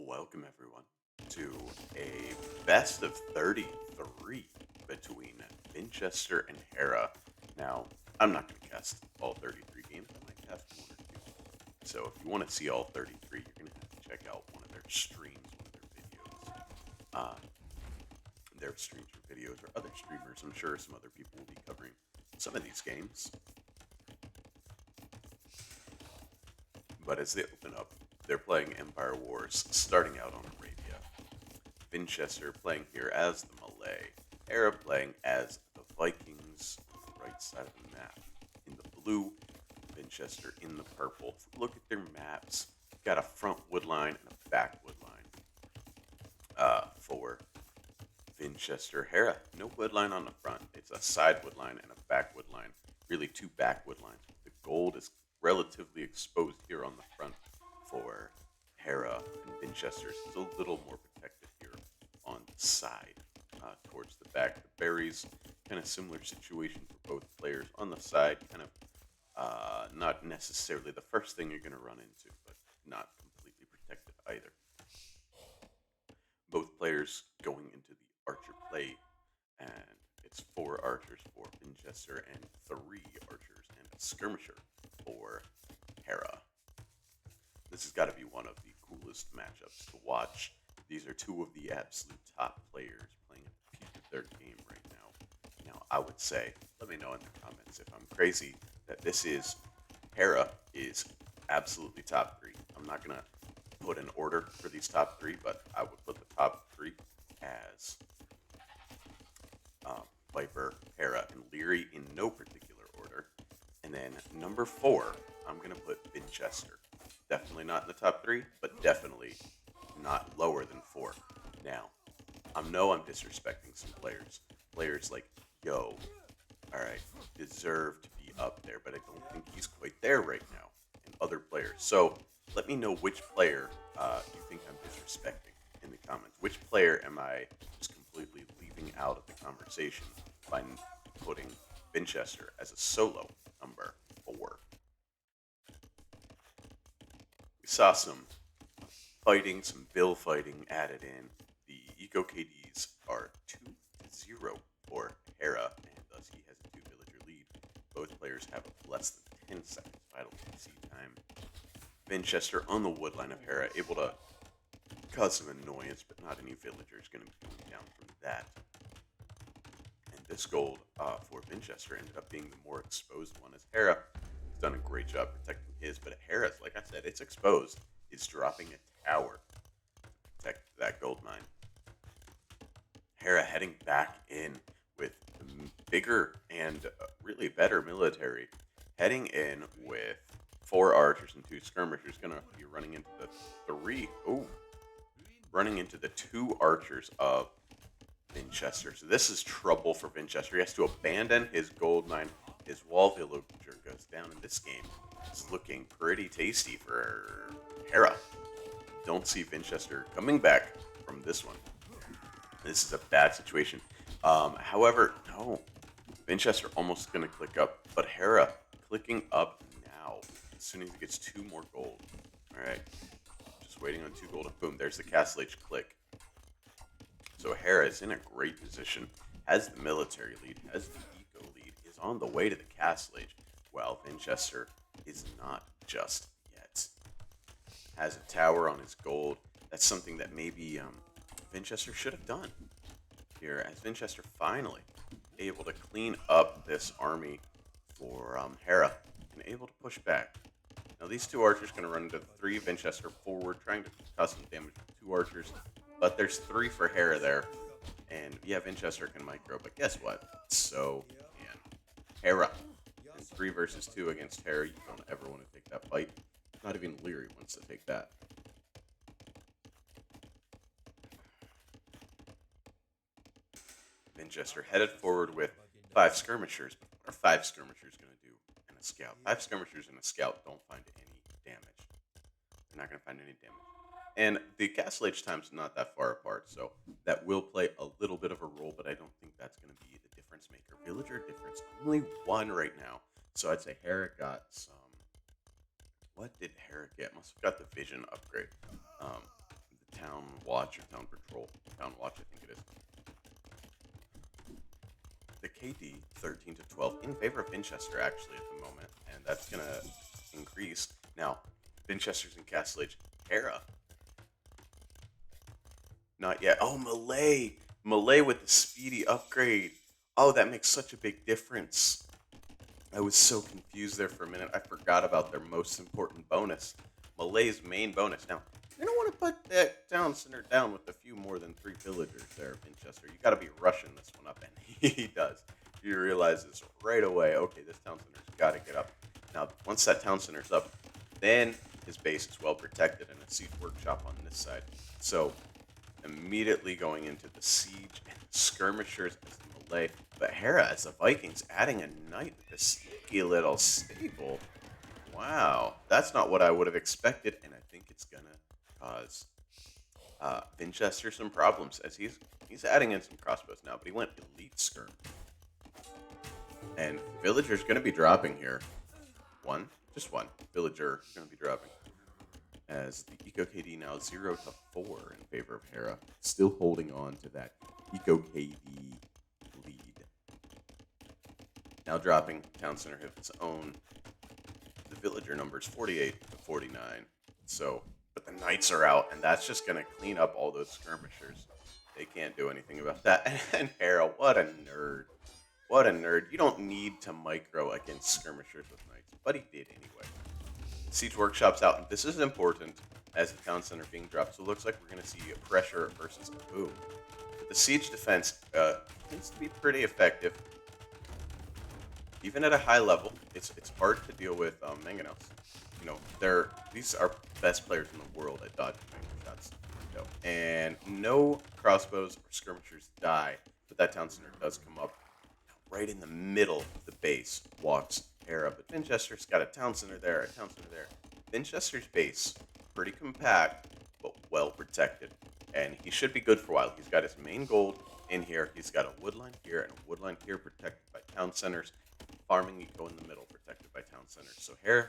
Welcome, everyone, to a best of 33 between Vinchester and Hera. Now, I'm not going to cast all 33 games, I might cast one or two. So, if you want to see all 33, you're going to have to check out one of their streams, one of their videos. Their streams or videos, or other streamers. I'm sure some other people will be covering some of these games. But as they open up, they're playing Empire Wars, starting out on Arabia. Vinchester playing here as the Malay. Hera playing as the Vikings on the right side of the map. In the blue, Vinchester in the purple. If we look at their maps, you've got a front wood line and a back wood line. For Vinchester, Hera, no wood line on the front. It's a side wood line and a back wood line. Really two back wood lines. The gold is relatively exposed here on the front for Hera, and Vinchester is a little more protected here on the side towards the back. The berries, kind of similar situation for both players. On the side, kind of not necessarily the first thing you're going to run into, but not completely protected either. Both players going into the archer play, and it's 4 archers for Vinchester and 3 archers and a skirmisher for Hera. This has got to be one of the coolest matchups to watch. These are 2 of the absolute top players playing at the peak of their game right now. Now, I would say, let me know in the comments if I'm crazy, that Hera is absolutely top 3. I'm not going to put an order for these top 3, but I would put the top 3 as Viper, Hera, and Leary in no particular order. And then number 4, I'm going to put Vinchester. Definitely not in the top 3, but definitely not lower than 4. Now, I know I'm disrespecting some players. Players like, yo, alright, deserve to be up there, but I don't think he's quite there right now. And other players. So, let me know which player you think I'm disrespecting in the comments. Which player am I just completely leaving out of the conversation by putting Vinchester as a solo number 4? We saw some fighting, some bill fighting added in. The Eco KDs are 2-0 for Hera, and thus he has a 2 villager lead. Both players have less than 10 seconds vital PC time. Vinchester on the wood line of Hera, able to cause some annoyance, but not any villagers going to be going down from that. And this gold for Vinchester ended up being the more exposed one, as Hera has done a great job protecting his, but Hera's, like I said, it's exposed. It's dropping a tower to protect that gold mine. Hera heading back in with bigger and really better military, heading in with 4 archers and 2 skirmishers. Going to be running into running into the 2 archers of Vinchester. So this is trouble for Vinchester. He has to abandon his gold mine. His wall villager goes down, and this game is looking pretty tasty for Hera. Don't see Vinchester coming back from this one. This is a bad situation. However, no. Vinchester almost going to click up, but Hera clicking up now as soon as he gets 2 more gold. All right. Just waiting on 2 gold, and boom, there's the Castle Age click. So Hera is in a great position, has the military lead, has the eco lead, is on the way to the Castle Age, while Vinchester is not just yet. Has a tower on his gold. That's something that maybe Vinchester should have done here, as Vinchester finally able to clean up this army for Hera and able to push back. Now these 2 archers going to run into 3 Vinchester forward, trying to cause some damage to 2 archers, but there's 3 for Hera there, and yeah, Vinchester can micro, but guess what? So can Hera. And 3 versus 2 against Hera, you don't ever want to take that fight. Not even Leary wants to take that. Vinchester headed forward with 5 skirmishers. But what are 5 skirmishers going to do in a scout? 5 skirmishers in a scout don't find any damage. They're not going to find any damage. And the Castle Age time's not that far apart, so that will play a little bit of a role, but I don't think that's going to be the difference maker. Villager difference, only 1 right now. So I'd say Hera got some... What did Hera get? Must have got the vision upgrade. town watch or town patrol. Town watch, I think it is. The KD 13 to 12 in favor of Vinchester actually at the moment, and that's gonna increase. Now, Vinchester's in Castle Age. Hera. Not yet. Oh, Malay. Malay with the speedy upgrade. Oh, that makes such a big difference. I was so confused there for a minute. I forgot about their most important bonus. Malay's main bonus. Now, you don't want to put that town center down with a few more than 3 villagers there, Vinchester. You got to be rushing this one up, and he does. He realizes right away, okay, this town center's got to get up. Now, once that town center's up, then his base is well protected and a siege workshop on this side. So, immediately going into the siege and skirmishers as the Malay. But Hera as the Vikings, adding a knight with a sneaky little stable. Wow, that's not what I would have expected, and I think it's gonna cause Vinchester some problems as he's adding in some crossbows now, but he went elite skirm. And villager's gonna be dropping here. Just one villager is gonna be dropping. As the Eco KD now 0 to 4 in favor of Hera, still holding on to that Eco KD lead. Now dropping town center of its own. The villager numbers 48 to 49. So, but the knights are out, and that's just gonna clean up all those skirmishers. They can't do anything about that. And Hera, what a nerd! What a nerd! You don't need to micro against skirmishers with knights, but he did anyway. Siege workshops out, and this is important as the town center being dropped. So it looks like we're going to see a pressure versus a boom. But the siege defense tends to be pretty effective, even at a high level. It's hard to deal with mangonels. You know, these are best players in the world at dodging mangonel shots. You know, and no crossbows or skirmishers die, but that town center does come up. Right in the middle of the base walks Hera, but Vinchester's got a town center there, a town center there. Vinchester's base, pretty compact, but well protected. And he should be good for a while. He's got his main gold in here. He's got a woodline here and a woodline here protected by town centers. Farming eco in the middle protected by town centers. So Hera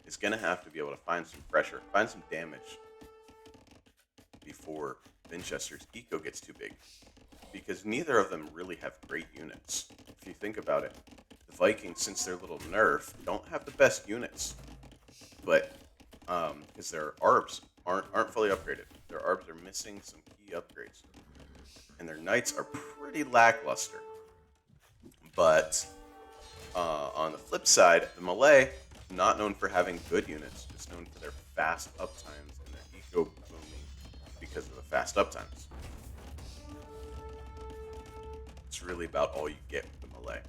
is going to have to be able to find some pressure, find some damage before Vinchester's eco gets too big. Because neither of them really have great units. If you think about it, the Vikings, since their little nerf, don't have the best units. But because their arbs aren't fully upgraded, their arbs are missing some key upgrades, and their knights are pretty lackluster. But on the flip side, the Malay, not known for having good units, just known for their fast uptimes and their eco booming because of the fast uptimes. It's really about all you get with the Malay.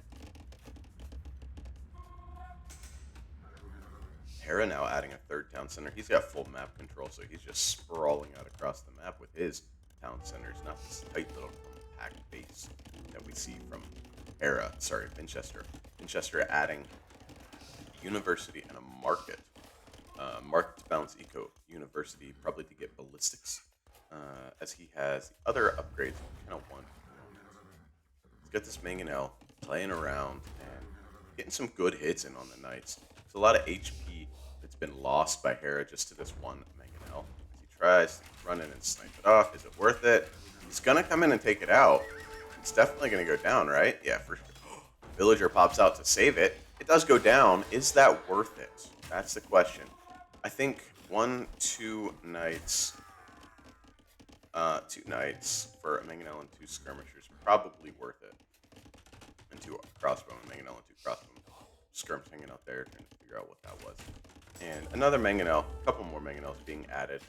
Hera now adding a third town center. He's got full map control, so he's just sprawling out across the map with his town centers, not this tight little compact base that we see from Vinchester. Vinchester adding a university and a market. Market to balance eco. University probably to get ballistics, as he has the other upgrades kind of want. Got this mangonel playing around and getting some good hits in on the knights. There's a lot of HP that's been lost by Hera just to this one mangonel. As he tries to run in and snipe it off. Is it worth it? He's going to come in and take it out. It's definitely going to go down, right? Yeah, for sure. Villager pops out to save it. It does go down. Is that worth it? That's the question. I think 2 knights for a mangonel and 2 skirmishers, probably worth it. And 2 crossbow and mangonel and 2 crossbow. Skirms hanging out there, trying to figure out what that was. And another mangonel, a couple more mangonels being added.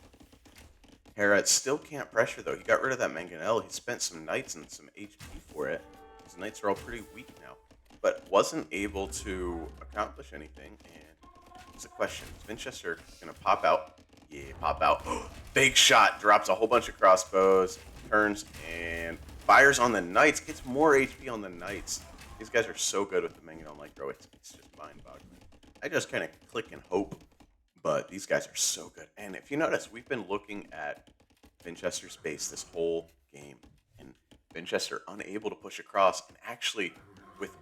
Hera still can't pressure though. He got rid of that mangonel. He spent some knights and some HP for it. His knights are all pretty weak now, but wasn't able to accomplish anything. And it's a question: is Vinchester gonna pop out? Yeah, pop out. Big shot, drops a whole bunch of crossbows, turns and fires on the knights, gets more HP on the knights. These guys are so good with the mangonel micro, it's just mind-boggling. I just kind of click and hope, but these guys are so good. And if you notice, we've been looking at Vinchester's base this whole game, and Vinchester unable to push across, and actually with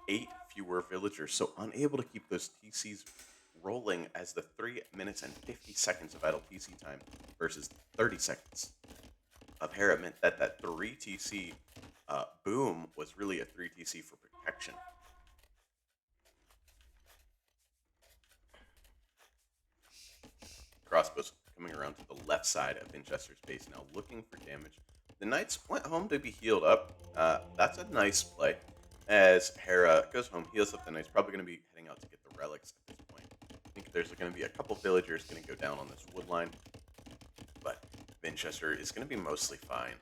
8 fewer villagers, so unable to keep those TCs rolling as the 3 minutes and 50 seconds of idle TC time versus 30 seconds of Hera meant that that 3 TC boom was really a 3 TC for protection. Crossbows coming around to the left side of Vinchester's base now, looking for damage. The Knights went home to be healed up. That's a nice play. As Hera goes home, heals up the Knights, probably going to be heading out to get the relics at this point. I think there's going to be a couple villagers going to go down on this wood line, but Vinchester is going to be mostly fine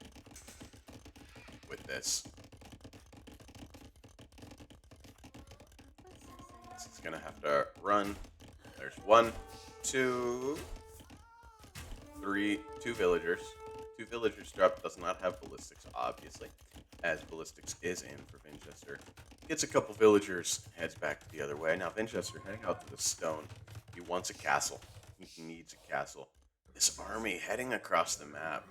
with this. He's going to have to run. There's 1, 2, 3, 2 villagers. 2 villagers drop, does not have ballistics, obviously, as ballistics is in for Vinchester. Gets a couple villagers, heads back the other way. Now Vinchester heading out to the stone. He wants a castle. He needs a castle. This army heading across the map.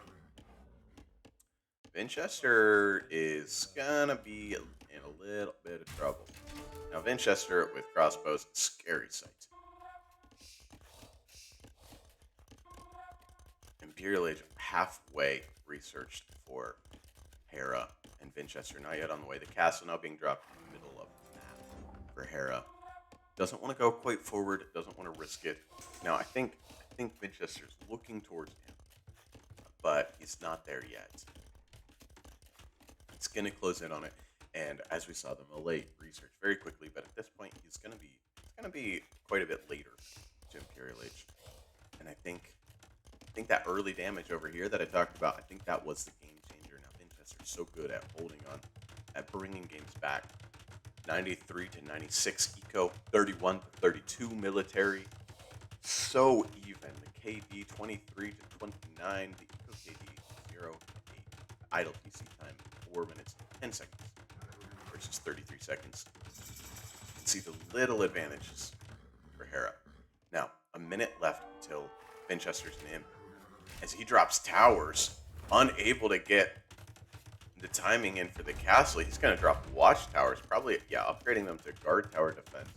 Vinchester is gonna be in a little bit of trouble. Now Vinchester with crossbows, scary sight. Imperial Age halfway researched for Hera and Vinchester, not yet on the way. The castle now being dropped in the middle of the map for Hera. Doesn't want to go quite forward, doesn't want to risk it. Now I think Vinchester's looking towards him, but he's not there yet. It's gonna close in on it, and as we saw, the Malay research very quickly, but at this point it's gonna be quite a bit later to Imperial Age. And I think that early damage over here that I talked about, I think that was the game changer. Now Vinchester's so good at holding on, at bringing games back. 93 to 96 eco, 31 to 32 military. So even. The KD 23 to 29, the eco KD 0 to 8. The idle TC time 4 minutes 10 seconds versus 33 seconds. You can see the little advantages for Hera. Now, a minute left until Vinchester's in. As he drops towers, unable to get the timing in for the castle, he's going to drop watchtowers, probably, upgrading them to guard tower defense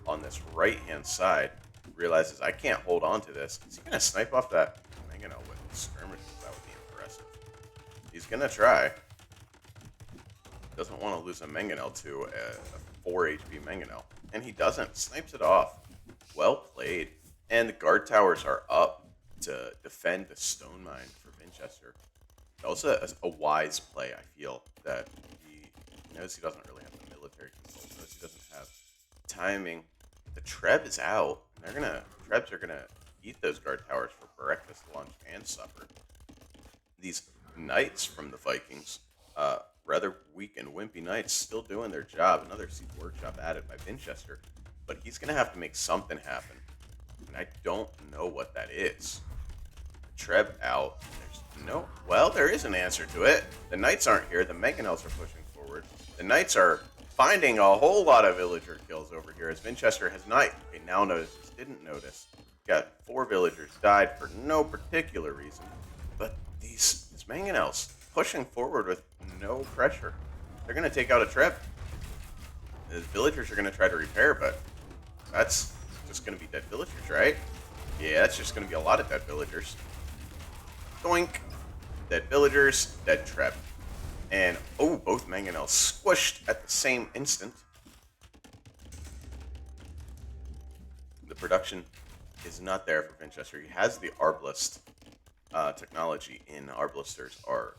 on this right-hand side. Realizes I can't hold on to this. Is he going to snipe off that Mangonel with skirmishes? That would be impressive. He's going to try. Doesn't want to lose a Mangonel to a 4 HP Mangonel. And he doesn't. Snipes it off. Well played. And the guard towers are up to defend the stone mine for Vinchester. Also a wise play, I feel, that he knows he doesn't really have the military control, knows he doesn't have timing. The Treb is out. Trebs are gonna eat those guard towers for breakfast, lunch, and supper. These knights from the Vikings, rather weak and wimpy knights, still doing their job. Another Siege Workshop added by Vinchester, but he's gonna have to make something happen, and I don't know what that is. Treb out. There is an answer to it. The Knights aren't here. The Mangonels are pushing forward. The Knights are finding a whole lot of villager kills over here as Vinchester has not now noticed. Didn't notice. Got 4 villagers died for no particular reason. But these Mangonels pushing forward with no pressure. They're going to take out a Treb. The villagers are going to try to repair, but that's just going to be dead villagers, right? Yeah, that's just going to be a lot of dead villagers. Doink. Dead villagers, dead Treb. And, both Mangonels squished at the same instant. The production is not there for Vinchester. He has the Arbalist technology in. Arbalisters are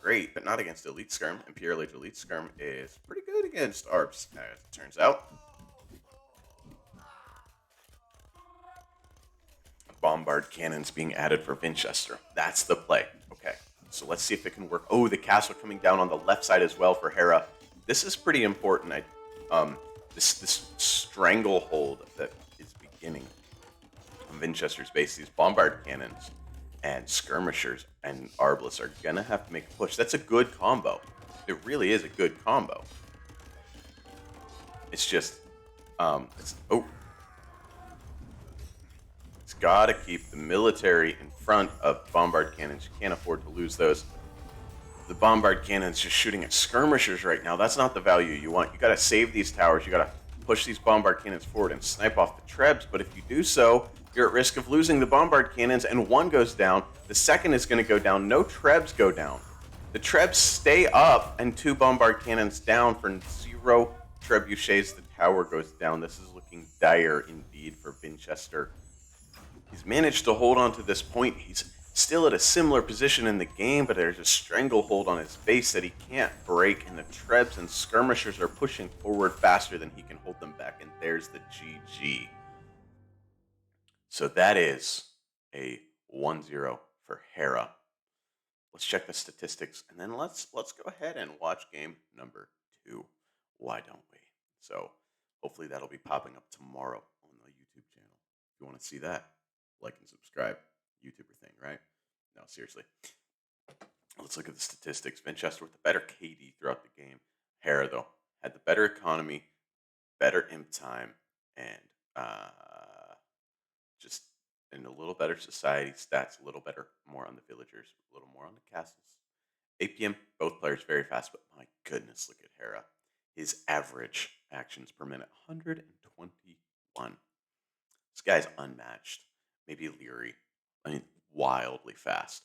great, but not against Elite Skirm. Imperial Age Elite Skirm is pretty good against Arbs, as it turns out. Bombard cannons being added for Vinchester. That's the play. Okay, so let's see if it can work. The castle coming down on the left side as well for Hera. This is pretty important. This stranglehold that is beginning on Vinchester's base. These bombard cannons and skirmishers and Arbalists are gonna have to make a push. That's a good combo. It really is a good combo. It's just, got to keep the military in front of bombard cannons. You can't afford to lose those. The bombard cannons just shooting at skirmishers right now. That's not the value you want. You got to save these towers. You got to push these bombard cannons forward and snipe off the trebs, but if you do so, you're at risk of losing the bombard cannons, and one goes down. The second is going to go down. No trebs go down. The trebs stay up, and 2 bombard cannons down for 0 trebuchets. The tower goes down. This is looking dire indeed for Vinchester. He's managed to hold on to this point. He's still at a similar position in the game, but there's a stranglehold on his base that he can't break, and the trebs and skirmishers are pushing forward faster than he can hold them back, and there's the GG. So that is a 1-0 for Hera. Let's check the statistics, and then let's go ahead and watch game number 2. Why don't we? So hopefully that'll be popping up tomorrow on the YouTube channel. If you want to see that, like and subscribe. YouTuber thing, right? No, seriously. Let's look at the statistics. Vinchester with the better KD throughout the game. Hera, though, had the better economy, better imp time, and just in a little better society stats, a little better, more on the villagers, a little more on the castles. APM, both players very fast, but my goodness, look at Hera. His average actions per minute, 121. This guy's unmatched. Maybe Leary. I mean, wildly fast.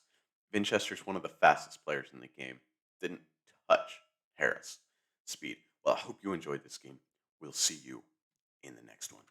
Vinchester's one of the fastest players in the game. Didn't touch Hera's speed. Well, I hope you enjoyed this game. We'll see you in the next one.